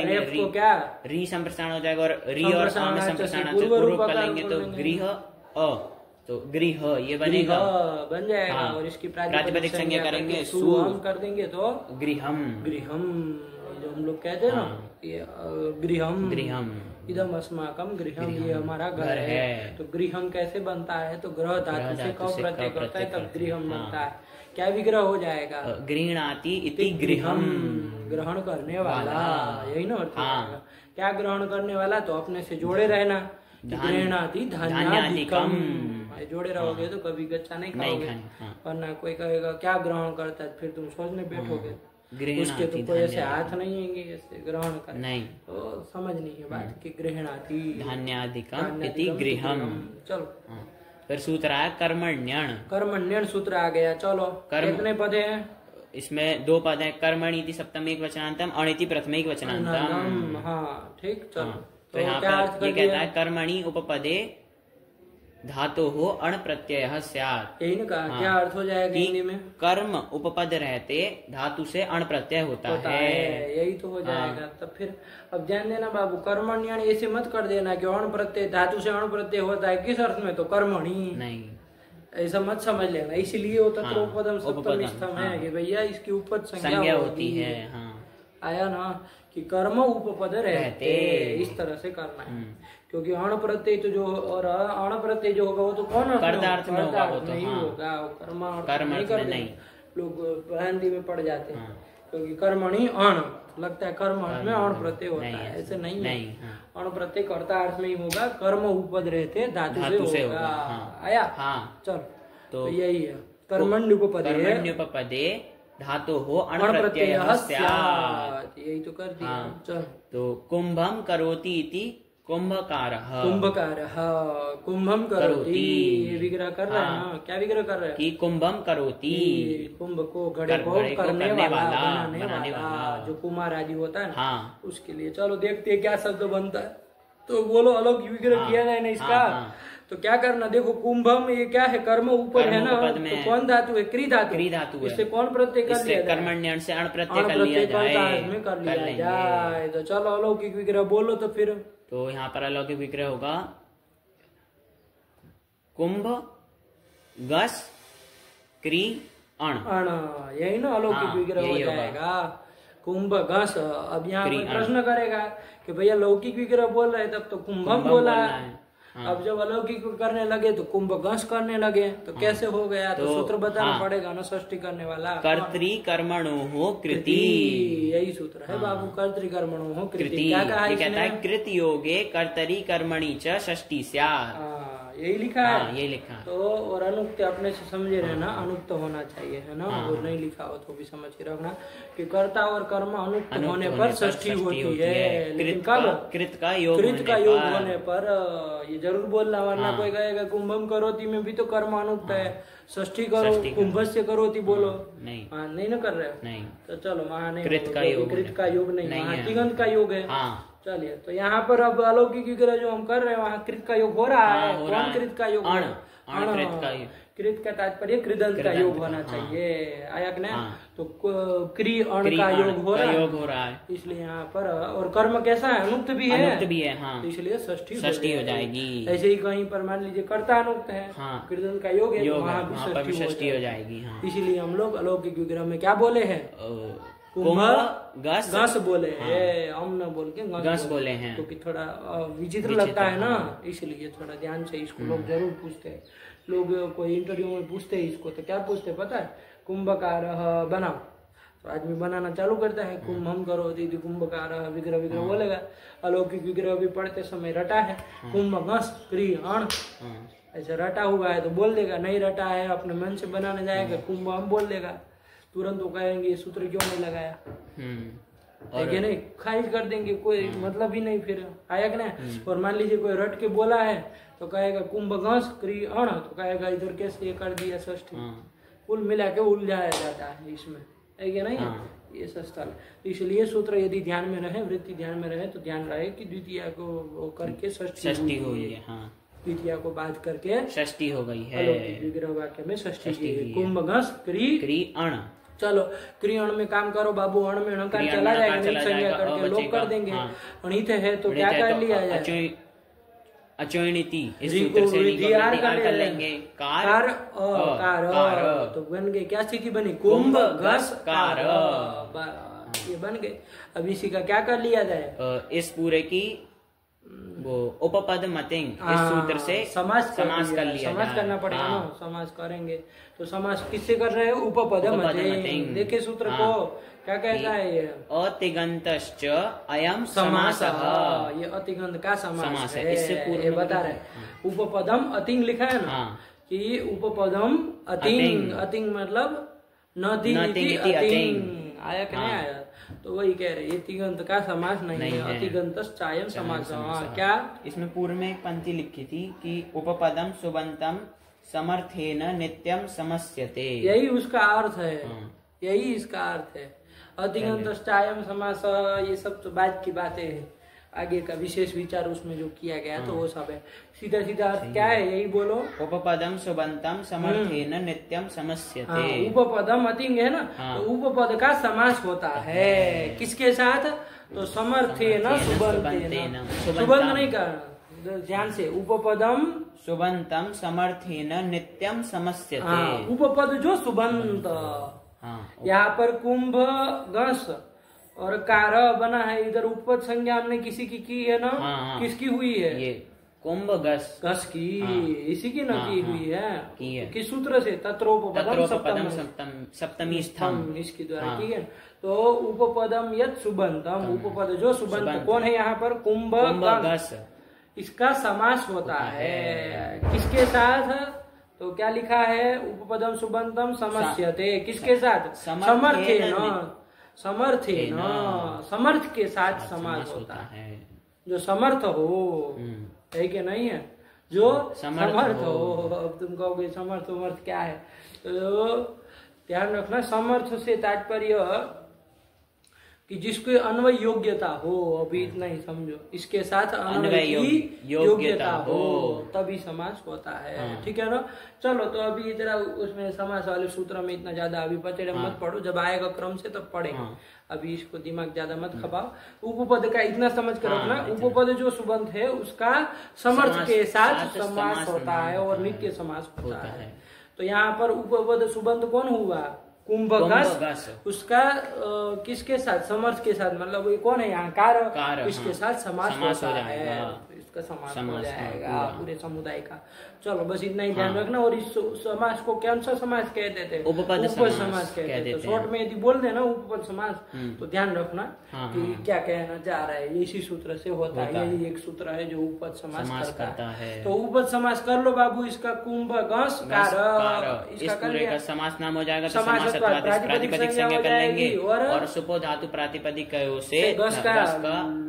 क्या री संप्रसारण हो जाएगा, और री और आ में संप्रसारण से पूर्व कर लेंगे तो गृह अ, तो गृह ये बनेगा, बन जाएगा। और इसकी प्रातिपदिक संज्ञा करेंगे सु हम कर देंगे तो गृहम, जो हम लोग कहते हैं ना, ये गृहम इदम अस्माकम गृहम, ये हमारा घर है। तो गृहम कैसे बनता है, तो ग्रह धातु से क प्रत्यय करता है, तब गृहम बनता है। क्या विग्रह हो जाएगा, गृहणाति इति गृहम, ग्रहण करने वाला, यही ना अर्थ है। क्या ग्रहण करने वाला, तो अपने से जोड़े रहना, गृहणाति धान्यादिकम, जोड़े रहोगे तो कभी गच्चा नहीं खाओगे, वरना कोई कहेगा क्या ग्रहण करता है, फिर तुम सोचने बैठोगे, उसके तो कोई ऐसे हाथ नहीं है ऐसे ग्रहण कर, नहीं तो समझ नहीं है बात कि गृहणाति धान्यादिकम इति गृहम। चलो फिर सूत्र आया कर्मण्यण सूत्र आ गया। चलो कितने पद हैं इसमें, 2 पद हैं, कर्मणि इति सप्तम एक वचनांतम, अणिति प्रथम एक वचनांतम। हाँ ठीक, चलो तो यहाँ पर ये कहता है कर्मणि उपपदे धातु हो अण प्रत्यय स्यात्। यही ना कहा, क्या अर्थ हो जाएगा हिंदी में? कर्म उपपद रहते धातु से अण प्रत्यय होता है। यही तो हो जाएगा। तब फिर अब ध्यान देना बाबू, कर्मण्यण ऐसे मत कर देना कि अण प्रत्यय धातु से अण प्रत्यय होता है। किस अर्थ में? तो कर्मणि नहीं, ऐसा मत समझ लेना। इसलिए वो तत्रोपदम सप्तमी स्थम है कि भैया इसकी उपपद संज्ञा होती है। आया ना कि कर्म उपपद रहते, इस तरह से करना है। क्योंकि अण प्रत्यय तो जो और अण प्रत्यय जो होगा वो तो कौन कर्तार्थ में होगा, वो तो नहीं होगा, कर्म नहीं करते, लोग भ्रांति में पड़ जाते हैं। क्योंकि कर्मणि अण लगता है, कर्म में अण प्रत्यय होता है, ऐसे नहीं है। अण प्रत्यय कर्ता अर्थ में ही होगा, कर्म उपपद रहते धातु से होगा। आया? चल तो यही है कर्मण्युपपदे धातु हो अण प्रत्यय स्यात्। यही तो कर दिया। चल तो कुंभम करोति इति कुंभकारः। कुंभम करोति, ये विग्रह कर रहे हैं ना। क्या विग्रह कर रहे हैं? कि कुंभम करोति, कुंभ को घड़े को करने वाला, बनाने वाला, जो कुमार आदि होता है ना, उसके लिए। चलो देखते हैं क्या शब्द बनता है। तो बोलो अलग विग्रह किया जाए ना इसका। तो क्या करना, देखो कुंभम ये क्या है? कर्म ऊपर है ना, तो कौन धातु है? क्री धातु। इससे कौन प्रत्यय कर लिया? कर्मण्यन से अण प्रत्यय कर लिया जाए। तो चलो अलौकिक विग्रह बोलो तो फिर। तो यहाँ पर अलौकिक विग्रह होगा कुंभ गस क्री अण। यही ना अलौकिक विग्रह हो जाएगा, कुंभ घस। अब यहाँ पर प्रश्न करेगा कि भैया लौकिक विग्रह बोल रहे तब तो कुंभम बोला है। अब जब अलौकिक करने लगे तो कुंभ घस करने लगे, तो कैसे हो गया? तो सूत्र बताना पड़ेगा ना, षष्ठी करने वाला। कर्तृ कर्मणो हो कृति, यही सूत्र है बाबू। कर्तृ कर्मणो हो कृति। क्या कहा इसने? कृत योगे कर्तरी कर्मणि च षष्ठी स्यात्। यही लिखा है, यही लिखा। तो और अनुक्त अपने से समझे रहना, अनुक्त होना चाहिए है ना। और नहीं लिखा हो तो भी समझ के रखना कि कर्ता और कर्म अनुक्त होने पर षष्ठी होती है। लेकिन कब? कृत का योग होने पर ये जरूर बोलना, वरना कोई कहेगा कुंभम करोति में भी तो कर्म अनुक्त है, षष्ठी करो, कुंभस्य करोति बोलो। नहीं ना कर रहे हो। नहीं तो चलो वहाँ नहीं, कृत का योग नहीं, वहाँ तिगंत का योग है। चलिए, तो यहाँ पर अब अलौकिक विग्रह जो हम कर रहे हैं वहाँ कृत का योग हो रहा है। कौन कृत का योग? कृत का तात्पर्य कृदंत का योग होना चाहिए। आया कि नहीं? तो क्री अण का योग हो रहा है, इसलिए यहाँ पर। और कर्म कैसा है? अनुक्त भी है, तो इसलिए षष्ठी हो जाएगी। ऐसे ही कहीं पर मान लीजिए कर्ता अनुक्त है, कृदंत का योग है, वहाँ भी षष्ठी हो जाएगी। इसीलिए हम लोग अलौकिक विग्रह में क्या बोले हैं? कुंभ घस बोले हैं, हम न बोल के घस बोले हैं, क्योंकि थोड़ा विचित्र लगता है ना, इसलिए थोड़ा ध्यान से इसको लोग जरूर पूछते हैं। लोग कोई इंटरव्यू में पूछते हैं इसको, तो क्या पूछते पता है? कुंभकारः बनाओ, तो आदमी बनाना चालू करता है, कुंभम करो दीदी कुंभकारः, विग्रह बोलेगा। अलौकिक विग्रह भी पढ़ते समय रटा है, कुंभ घस क्री अण, ऐसा रटा हुआ है तो बोल देगा। नहीं रटा है, अपने मन से बनाने जाएगा, कुंभ हम बोल देगा, तुरंत वो कहेंगे सूत्र क्यों नहीं लगाया, और नहीं खारिज कर देंगे, कोई मतलब ही नहीं फिर। आया कि नहीं? और मान लीजिए कोई रट के बोला है तो कहेगा कुंभ घस क्री अण, तो कहेगा इधर कैसे ये कर दिया षष्ठी। कुल मिला के उलझाया जाता है इसमें, है कि नहीं? ये स्थल, इसलिए सूत्र यदि ध्यान में रहे, वृत्ति ध्यान में रहे, तो ध्यान रहे कि द्वितीय को करके षष्ठी हुई है। द्वितीय को बात करके षष्ठी हो गई है। विग्रह वाक्य में षष्ठी, कुंभ घस क्री अण। चलो क्रियण में काम करो बाबू, अण में णकार चला जाएगा, संज्ञा करके लोग कर देंगे। अणित है तो क्या कर लिया जाए? अचोइणिति, इस सूत्र से निकाल लेंगे कार, तो बन गए, क्या स्थिति बनी? कुंभ घस कार, ये बन गए। अब इसी का क्या कर लिया जाए? इस पूरे की वो उपपद मतिंग, इस सूत्र से समास कर लिया, समास करना पड़ेगा ना, समास करेंगे तो समास किससे कर रहे हैं? उपपद मतिंग। देखिए सूत्र को क्या कहता है ये? अतिगंतश्च अयम समासः, ये अतिगंत का समास है, इससे पूर्व बता रहे। उपपदम अतिंग लिखा है ना, कि उपपदम अतिंग, अतिंग मतलब नदी अतिंग। आया कि नहीं आया? तो वही कह रहे, ये तिगंत का समास नहीं है, अतिगंतश्चायम समास। क्या इसमें पूर्व में एक पंक्ति लिखी थी कि उपपदम सुबंतम समर्थेन नित्यम समस्यते, यही उसका अर्थ है, यही इसका अर्थ है। अतिगंतश्चायम समास, ये सब तो बात की बातें हैं। आगे का विशेष विचार उसमें जो किया गया तो वो सब है। सीधा सीधा अर्थ क्या है यही बोलो। उपपदम सुबंतम समर्थेन नित्यम समस्यते। उपपदम अतिंग है ना, तो उपपद का समास होता है किसके साथ, तो समर्थेन सुबंतेन। सुबंत नहीं करना, ध्यान से, उपपदम सुबंतम समर्थेन नित्यम समस्यते। उपपद जो सुबंत, यहाँ पर कुंभ गस और कार बना है, इधर उपपद संज्ञा हमने किसी की है ना, किसकी हुई है, ये कुंभ गस की, इसी की न की हुई है, किस सूत्र से, तत्रोपपदम सप्तमी स्थम, इसकी द्वारा की है। तो उपपदम यत् सुबंतम, उपपद जो सुबंत कौन है यहाँ पर, कुंभ गस, इसका समास होता है किसके साथ, तो क्या लिखा है, उपपदम सुबंतम समस्यते, किसके साथ, समर्थेन, समर्थेन, समर्थ के साथ समास होता है। जो समर्थ हो, है कि नहीं है, जो समर्थ हो। अब तुम कहोगे समर्थ समर्थ क्या है, तो ध्यान रखना, समर्थ से तात्पर्य कि जिसको अन्वय योग्यता हो, अभी इतना ही समझो, इसके साथ अन्वय की योग्यता हो तभी समास होता है। ठीक है ना। चलो, तो अभी जरा उसमें समास वाले सूत्र में इतना ज्यादा अभी पचड़े मत पढ़ो, जब आएगा क्रम से तब पढ़ेंगे, अभी इसको दिमाग ज्यादा मत खपाओ। उपपद का इतना समझ कर रखना, उपपद जो सुबंत है उसका समर्थ के साथ समास होता है और नित्य समास होता है। तो यहाँ पर उपपद सुबंत कौन हुआ, कुंभगस, उसका किसके साथ, समर्थ के साथ, मतलब ये कौन है यहाँ, कार, किसके साथ समास होता है, इसका समास हो जाएगा पूरे समुदाय का। चलो बस इतना ही ध्यान रखना। और इस समास को कौन सा समास कहते थे, उपपद समास कहते थे। तो शॉर्ट में यदि बोल देना उपपद समास, तो ध्यान रखना कि क्या कहना चाह रहा है, इसी सूत्र से होता है, यही एक सूत्र है जो उपपद समास करता है। तो उपपद समास कर लो बाबू, इसका कुंभगस कार, इसका कर समास नाम हो जाएगा, समास प्रातिपदिक संज्ञा कर लेंगे और सुपो धातु प्रातिपदिक से गस का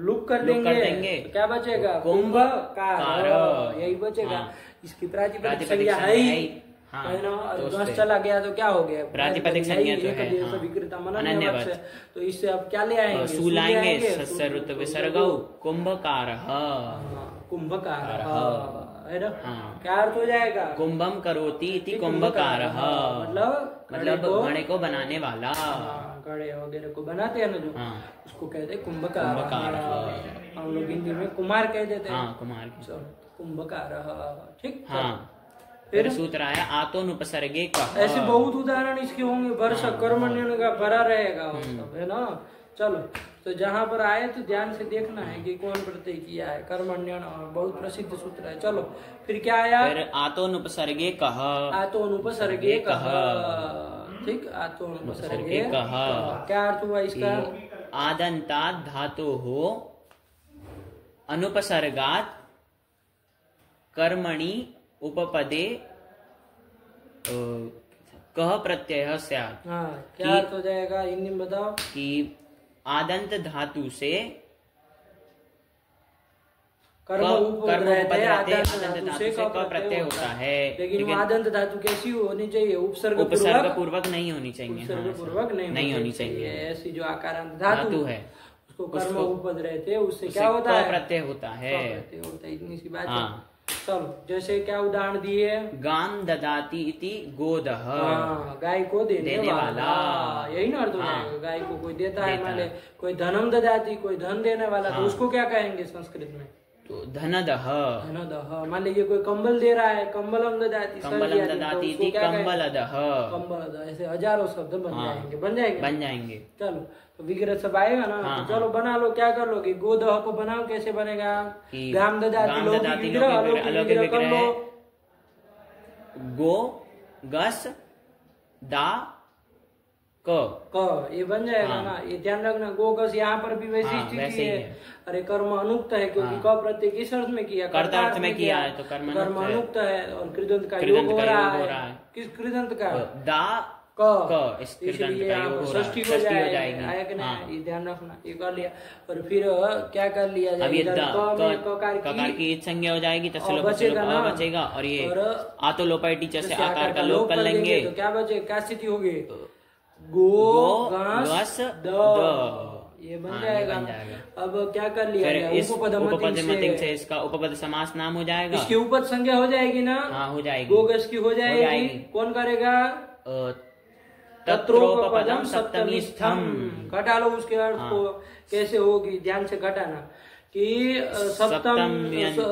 लुक कर देंगे, तो क्या बचेगा, कुंभ कार, यही बचेगा। इसकी प्रातिपदिक संज्ञा है ही, है ना, गस चला गया तो क्या हो गया, प्रातिपदिक संज्ञा तो है, विक्रेता मनन्यवत्, तो इससे अब क्या ले आएंगे, सुलाएंगे सस्सरुत विसर्गौ कुंभकार, कुंभकार है ना। क्या अर्थ हो जाएगा, कुंभम करोति इति कुंभकार, मतलब घड़े को बनाने वाला, घड़े वगैरह को बनाते हैं ना जो, उसको कहते हैं कुंभकार। हम लोग हिंदी में कुमार कह देते हैं, कुमार, कुंभकार। ठीक। फिर सूत्र आया आतोनुपसर्गे कः, ऐसे बहुत उदाहरण इसके होंगे, वर्ष कर्मण्यन का भरा रहेगा सब, है ना। चलो, तो जहाँ पर आए तो ध्यान से देखना है कि कौन प्रत्यय किया है, कर्मण्यन, बहुत प्रसिद्ध सूत्र है। चलो, फिर क्या आया, फिर आतोनुपसर्गे कः, आतोनुपसर्गे कः, ठीक, आतोनुपसर्गे कः, क्या अर्थ हुआ इसका, आदंतात् धातोः अनुपसर्गात् कर्मणि उपपदे कः प्रत्ययः स्यात्। क्या अर्थ हो जाएगा, हिंदी में बताओ, कि आदंत धातु से कर्म उपपद रहते हैं, आदंत धातु से क प्रत्यय होता है, लेकिन आदंत धातु कैसी होनी चाहिए, उपसर्ग पूर्वक नहीं होनी चाहिए, उपसर्ग पूर्वक नहीं होनी चाहिए। ऐसी जो आकारांत धातु है उसको कर्म उपपद रहते हैं, उससे क्या होता है, प्रत्यय होता है, इतनी सी बात है। चलो, जैसे क्या उदाहरण दिए, गान ददाती इति गोदः, गाय को देने वाला, यही ना अर्थ हो जाएगा। गाय को कोई देता है, मान ले कोई धनम ददाती, कोई धन देने वाला, तो उसको क्या कहेंगे संस्कृत में, तो धनदः, धनदः। मान लीजिए कोई कंबल दे रहा है, कंबलम ददाती, कंबलदः, कंबलदः, ऐसे हजारों शब्द बन जाएंगे। चलो, तो विग्रह सब आएगा ना, तो चलो बना लो, क्या कर लो कि गोदह को बनाओ, कैसे बनेगा, गाम ददाती, अलौकिक विग्रह कर लो, गो गस दा क, ये बन जाएगा ना। ये ध्यान रखना, गोगस यहाँ पर भी वैसी स्थिति है। अरे कर्म अनुक्त है, क्योंकि क प्रत्यय किस अर्थ में किया, कर्ता अर्थ में किया है, तो कर्म अनुक्त है, और कृदंत का योग हो रहा है, किस कृदंत का, दा क, इसलिए षष्ठी हो जाएगी, ये ध्यान रखना। ये कर लिया, और फिर क्या कर लिया जाएगा, की संज्ञा हो जाएगी, बचेगा, और ये आतो लोपाई टीचर से आकार का लोप कर लेंगे, तो क्या बचे, क्या स्थिति होगी, गो गस द, ये बन जाएगा। अब क्या कर लिया गया, उपपद से इसका उपपद समास नाम हो जाएगा, इसकी उपपद संज्ञा हो जाएगी ना। हाँ हो जाएगी, गो गस की हो जाएगी। कौन करेगा, तत्रोपपदम सप्तमी स्थम। घटा लो उसके अर्थ को, कैसे होगी ध्यान से घटाना कि सप्तम्यन्ते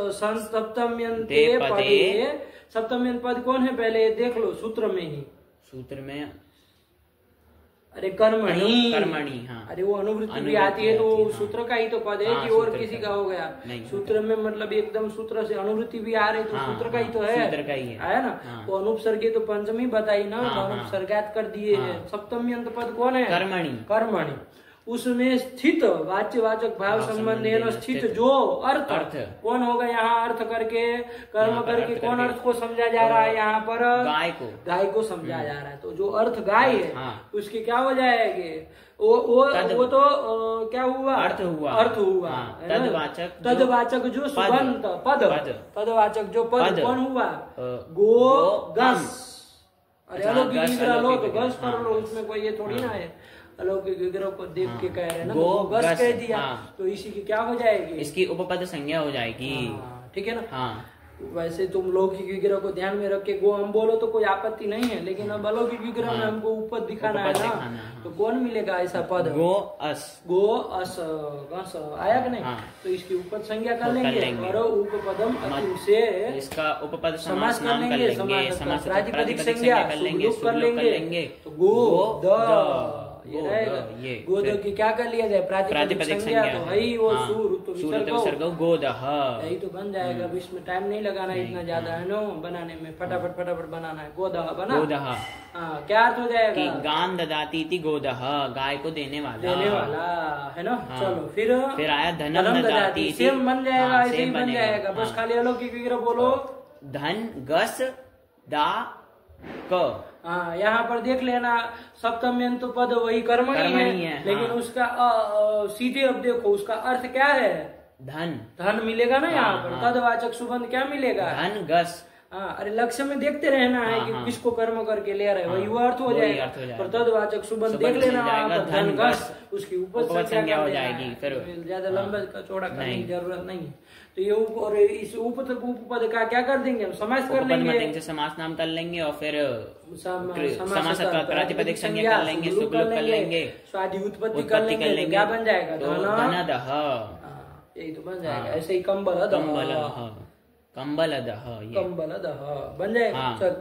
पदे, सप्तम्यन्त पद कौन है पहले देख लो सूत्र में ही, सूत्र में अरे कर्मणि, कर्मणि हाँ। अरे वो अनुवृत्ति भी आती है तो सूत्र का ही तो पद है कि और किसी का हो गया, सूत्र में मतलब एकदम सूत्र से अनुवृत्ति भी आ रही तो सूत्र का ही तो है, सूत्र का ही है, आया ना। तो अनुपसर्गे तो पंचमी बताई ना, अनुपसर्गात कर दिए है। सप्तम्यंत पद कौन है, कर्मणि, कर्मणि। उसमें स्थित वाच्यवाचक भाव संबंध स्थित जो अर्थ कौन होगा, यहाँ अर्थ करके कर्म करके कौन अर्थ को समझा जा रहा है, यहाँ पर गाय को समझा जा रहा है। तो जो अर्थ गाय है उसके क्या हो जाएंगे, वो तो क्या हुआ, अर्थ हुआ। तदवाचक जो सुबंत पद, तदवाचक जो पद कौन हुआ, गो गस। अरे अलौकिक विग्रह लो तो गस कर लो, उसमें कोई ये थोड़ी ना है, अलौकिक विग्रह को देख के कह रहे हैं ना, गो गस कह दिया तो इसी की क्या हो जाएगी, इसकी उपपद संज्ञा हो जाएगी। ठीक है ना। वैसे तुम लौकिक विग्रह को ध्यान में रख के गो हम बोलो तो कोई आपत्ति नहीं है, लेकिन अब अलौकिक विग्रह में हमको उपपद दिखाना है ना, तो कौन मिलेगा ऐसा पद, गो अस, गो अस गस आया कि नहीं, तो इसकी उपपद संज्ञा कर लेंगे और उपपदम से इसका उपपद समास कर लेंगे, प्रातिपदिक संज्ञा कर लेंगे, तो गो द ये रहेगा। गोद की क्या कर लिया जाए, प्रातिपदिक संज्ञा तो वही वो विसर्ग गोदह, यही तो बन जाएगा। अब इसमें टाइम नहीं लगाना इतना ज्यादा है ना बनाने में, फटाफट बनाना है। गोदह बना, गोदह क्या अर्थ हो जाएगा, गान ददाती थी गोदह, गाय को देने वाला है ना। चलो फिर आया धनम ददाती, सेम बन जाएगा, ऐसे ही बन जाएगा। बस खाली अलौकिक विग्रह बोलो, धन गस दा क। यहाँ पर देख लेना सप्तम्यंत पद वही कर्मणि है, लेकिन उसका सीधे अब देखो उसका अर्थ क्या है, धन मिलेगा ना यहाँ पर। तदवाचक सुबंध क्या मिलेगा, धन गस। अरे लक्ष्य में देखते रहना है कि किसको कर्म करके ले रहे, वही वो अर्थ हो जाएगा। पर तदवाचक सुबंध देख लेना, धन गस उसकी उपपद संज्ञा हो जाएगी। फिर ज्यादा लंबा चौड़ा करने की जरूरत नहीं है। तो ये और इस उपपद का क्या कर देंगे हम, समास कर लेंगे, समास नाम कर लेंगे और फिर समास प्रातिपदिक संज्ञा कर लेंगे, सुकलुक कर लेंगे, स्वादि उत्पत्ति कर लेंगे, क्या बन जाएगा, धनदह। यही तो बन जाएगा। ऐसे ही कंबलदह बन जाएगा। चल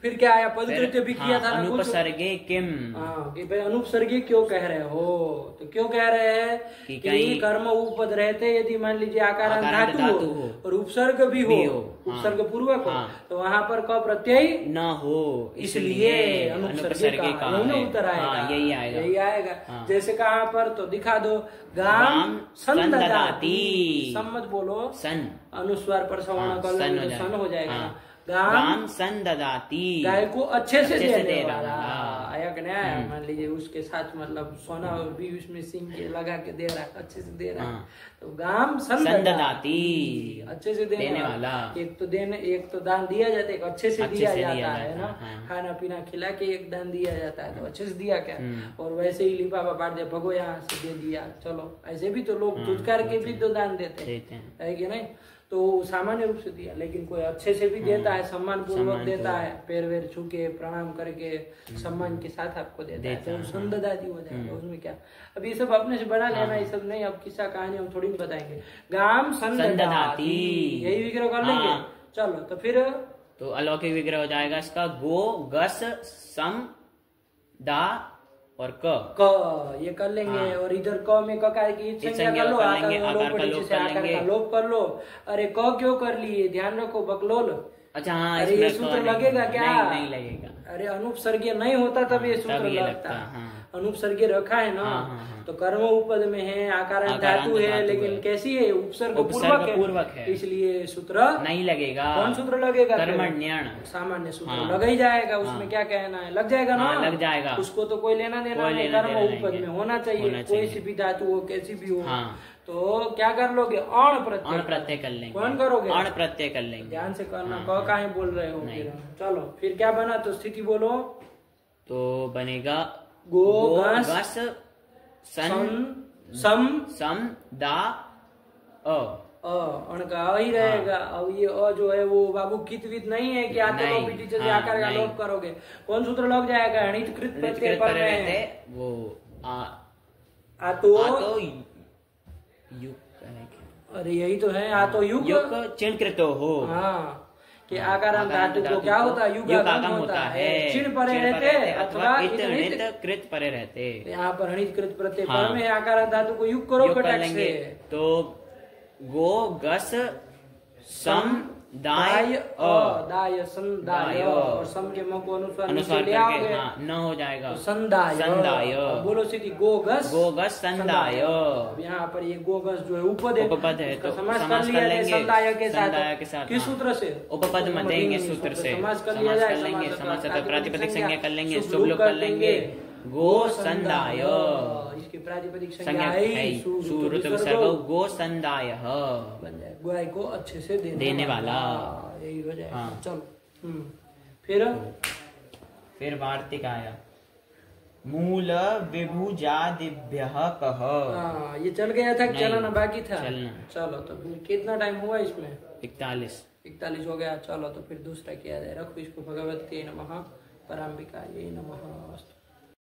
फिर क्या आया, पदकृत्य भी किया था, अनुपसर्गे किम। कि भाई अनुपसर्गे क्यों कह रहे हो, तो क्यों कह रहे हैं कि कर्म उपपद रहते यदि मान लीजिए आकार धातु हो और उपसर्ग भी हो, उपसर्ग पूर्वक हो, तो वहाँ पर क प्रत्यय न हो, इसलिए अनुपसर्गे का उत्तर आएगा, यही आएगा। जैसे कहाँ पर तो दिखा दो, गाम सन ददाती, सम्मत बोलो, सन अनुस्वार पर सवर्ण कर लो, सन हो जाएगा। गाम सन ददाती, गाय को अच्छे से दे वाला। आया कि नहीं आया, मान लीजिए उसके साथ मतलब सोना भी उसमें सिंह के लगा के दे रहा है, अच्छे से दे रहा है, तो गाम सन ददाती, अच्छे से देने वाला। एक तो दान दिया जाता है, एक अच्छे से दिया जाता है ना, खाना पीना खिला के एक दान दिया जाता है, तो अच्छे से दिया क्या, और वैसे ही लिफाफा बांट दिया, भगो यहाँ से दे दिया, चलो ऐसे भी तो लोग दुष्कार के भी तो दान देते हैं, है कि नहीं। तो सामान्य रूप से दिया, लेकिन कोई अच्छे से भी देता है, सम्मान पूर्वक देता है, पैर वेर छू के प्रणाम करके सम्मान के साथ आपको देता है, तो संददाती हो जाएगा। उसमें क्या, अब ये सब अपने से बना लेना, ये सब नहीं, अब किस्सा कहानी हम थोड़ी बताएंगे। गाम संददाती, यही विग्रह कर लेंगे। चलो तो फिर तो अलौकिक विग्रह हो जाएगा इसका, गो गस सम दा और क ये कर लेंगे। और इधर क में ककार की संज्ञा कर लो, आकार का लोप कर लो। अरे क क्यों कर लिए, ध्यान रखो, बकलोल। अच्छा हाँ, अरे ये सूत्र लगेगा क्या, नहीं लगेगा। अरे अनुपसर्गीय नहीं होता तब ये सूत्र लगता। अनुपसर्गीय रखा है ना, तो कर्म उपद में है, आकार धातु है, लेकिन कैसी है, उपसर्ग पूर्वक है, इसलिए सूत्र नहीं लगेगा। कौन सूत्र लगेगा, कर्मण्यण, सामान्य सूत्र लग ही जाएगा। उसमें क्या कहना है, लग जाएगा ना, लग जाएगा। उसको तो कोई लेना देना नहीं, कर्म उपद में होना चाहिए, कोई सी भी धातु हो, कैसी भी हो। तो क्या कर लोगे, अण प्रत्यय कर लेंगे। कौन करोगे, अण प्रत्यय कर लेंगे। ध्यान से करना, कहीं बोल रहे हो। चलो फिर क्या बना, तो स्थिति बोलो, तो बनेगा गो गस सन सम सम दा अ अणका ही रहेगा। अब ये अ जो है वो बाबू कितवित नहीं है कि आते तो पीछे से आकार का लोप करोगे। कौन सूत्र लग जाएगा? हणित कृत प्रत्यय पर में वो आ तो युग। अरे यही तो है, आ तो युग चिण कृतो हो। हाँ कि आकारांत धातु को क्या होता है? युगागम होता है। चिण परे रहते अथवा इतनित कृत परे रहते। यहाँ पर हणित कृत प्रत्यय पर में आकारांत धातु को युग करो फटाक से। तो गो गस सम दाय दाय संदाय और सम के म को अनुस्वार ले आओगे न हो जाएगा तो संदाय। बोलो सीधी गोगस संदाय। यहाँ पर ये गोगस जो है उपपद है तो समास कर लेंगे संदाय के साथ। किस सूत्र से? उपपद में देंगे सूत्र से समास कर लिया जाए। समास प्रातिपदिक संज्ञा कर लेंगे, शुभ लोग कर लेंगे। गो संदाय इसकी प्रातिपदिक संज्ञा है गो संदाय बन जाए। गाय को अच्छे से देने वाला, यही हो जाए। हाँ। चलो फिर वार्तिक आया। मूल विभुजादिभ्यः कह। ये चल गया था, चलना बाकी था। चलो तो फिर कितना टाइम हुआ इसमें? 41 हो गया। चलो तो फिर दूसरा किया जाए। रखो इसको। भगवते नमः, पराम्बिकायै नमः।